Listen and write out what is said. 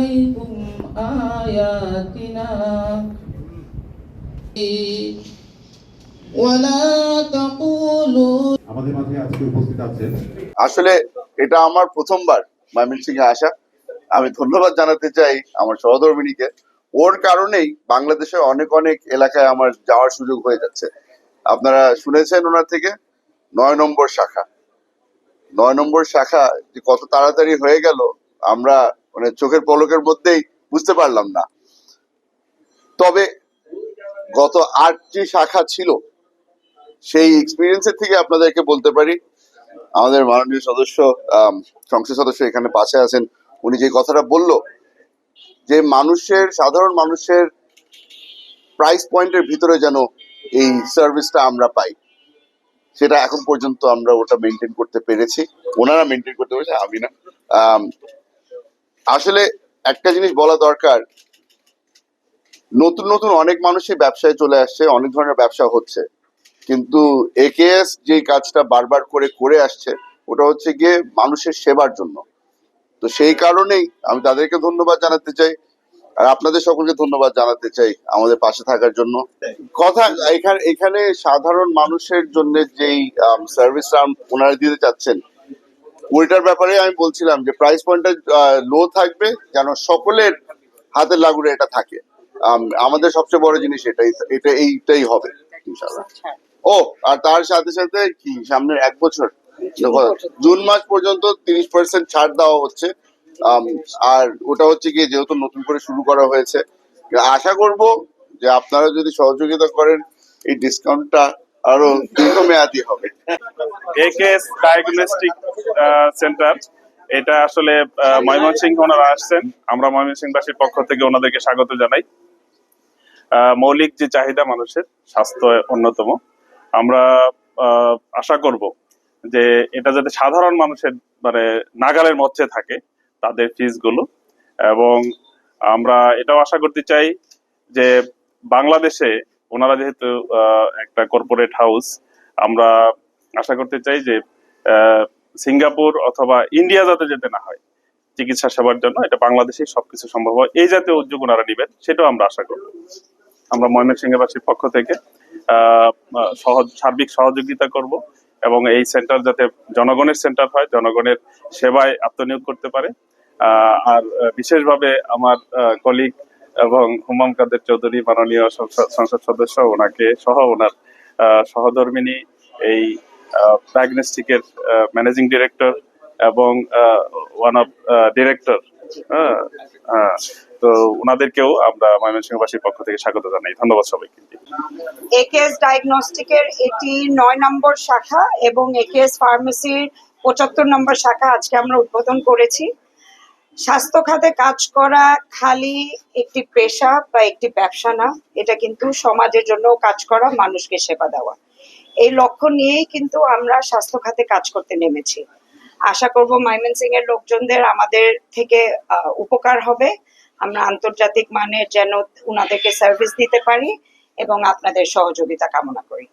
عليكم آياتنا ولا تقولوا আমাদের মাঝে আজকে উপস্থিত আছেন। আসলে এটা আমার প্রথমবার ময়মনসিংহে আসা। আমি ধন্যবাদ জানাতে চাই আমার সহধর্মিণীকে। ওর কারণেই বাংলাদেশের অনেক অনেক এলাকায় আমার যাওয়ার সুযোগ হয়ে যাচ্ছে। আপনারা শুনেছেন ওনার থেকে 9 নম্বর শাখা, 9 নম্বর শাখা যে কত তাড়াতাড়ি হয়ে গেল আমরা মানে চোখের পলকের মধ্যেই বুঝতে পারলাম না। তবে গত 8টি শাখা ছিল, সেই এক্সপিরিয়েন্সের থেকে আপনাদেরকে বলতে পারি, আমাদের মাননীয় সদস্য সংসদ সদস্য এখানে পাশে আছেন, উনি যে কথাটা বলল যে সাধারণ মানুষের প্রাইস পয়েন্টের ভিতরে যেন এই সার্ভিসটা আমরা পাই, সেটা এখন পর্যন্ত আমরা ওটা মেনটেন করতে পেরেছি, ওনারা মেনটেন করতে পেরেছে, আমি না। আসলে একটা জিনিস বলা দরকার, নতুন নতুন অনেক মানুষই ব্যবসায় চলে আসছে, অনেক ধরনের ব্যবসা হচ্ছে, কিন্তু একেএস যে কাজটা বারবার করে করে আসছে ওটা হচ্ছে গিয়ে মানুষের সেবার জন্য। তো সেই কারণেই আমি তাদেরকে ধন্যবাদ জানাতে চাই, আর আপনাদের সকলকে ধন্যবাদ জানাতে চাই আমাদের পাশে থাকার জন্য। কথা এখানে সাধারণ মানুষের জন্য যেই সার্ভিসটা ওনারা দিতে চাচ্ছেন ওইটার ব্যাপারে আমি বলছিলাম যে প্রাইস পয়েন্টটা লো থাকবে, যেন সকলের হাতের লাগুরে এটা থাকে। আমাদের সবচেয়ে বড় জিনিস এইটাই হবে ইনশাআল্লাহ। ও আর তার সাথে সাথে কি সামনের 1 বছর জুন মাস পর্যন্ত 30% ছাড় দেওয়া হচ্ছে। আর ওটা হচ্ছে গিয়ে যেহেতু নতুন করে শুরু করা হয়েছে, আশা করব যে আপনারা যদি সহযোগিতা করেন এই ডিসকাউন্টটা আরো দীর্ঘমেয়াদী হবে। একেএস ডায়াগনস্টিক সেন্টার, এটা আসলে ময়মনসিংহ ওনারা আসছেন, আমরা ময়মনসিংহবাসীর পক্ষ থেকে ওনাদেরকে স্বাগত জানাই। মৌলিক যে চাহিদা মানুষের, স্বাস্থ্য অন্যতম। আমরা আশা করব যে এটা যাতে সাধারণ মানুষের মানে নাগালের মধ্যে থাকে তাদের ফিস গুলো, এবং আমরা এটাও আশা করতে চাই যে বাংলাদেশে ওনারা যেহেতু একটা কর্পোরেট হাউস, আমরা আশা করতে চাই যে সিঙ্গাপুর অথবা ইন্ডিয়া যাতে যেতে না হয় চিকিৎসা সেবার জন্য, এটা বাংলাদেশেই সবকিছু সম্ভব হয়, এই জাতীয় উদ্যোগ ওনারা নিবেন, সেটাও আমরা আশা করব। আমরা ময়মনসিংহবাসীর পক্ষ থেকে সার্বিক সহযোগিতা করব, এবং এই সেন্টার যাতে জনগণের সেন্টার হয়, জনগণের সেবায় আত্মনিয়োগ করতে পারে। আর বিশেষভাবে আমার কলিগ এবং হুমাম কাদের চৌধুরী মাননীয় সংসদ সদস্য, ওনাকে সহ ওনার সহধর্মিনী, এই ডায়াগনস্টিকের ম্যানেজিং ডিরেক্টর এবং ওয়ান অফ ডিরেক্টর, তো ওনাদেরকেও আমরা ময়মনসিংহবাসীর পক্ষ থেকে স্বাগত জানাই। ধন্যবাদ সবাইকে। একেএস ডায়াগনস্টিকের এটি 9 নম্বর শাখা এবং একেএস ফার্মেসির 75 নম্বর শাখা আজকে আমরা উদ্বোধন করেছি। স্বাস্থ্য খাতে কাজ করা খালি একটি পেশা বা একটি ব্যবসা না, এটা কিন্তু সমাজের জন্য কাজ করা, মানুষকে সেবা দেওয়া, এই লক্ষ্য নিয়েই কিন্তু আমরা স্বাস্থ্য খাতে কাজ করতে নেমেছি। আশা করব ময়মনসিংহের লোকজনদের আমাদের থেকে উপকার হবে, আমরা আন্তর্জাতিক মানের যেন উনাদেরকে সার্ভিস দিতে পারি, এবং আপনাদের সহযোগিতা কামনা করি।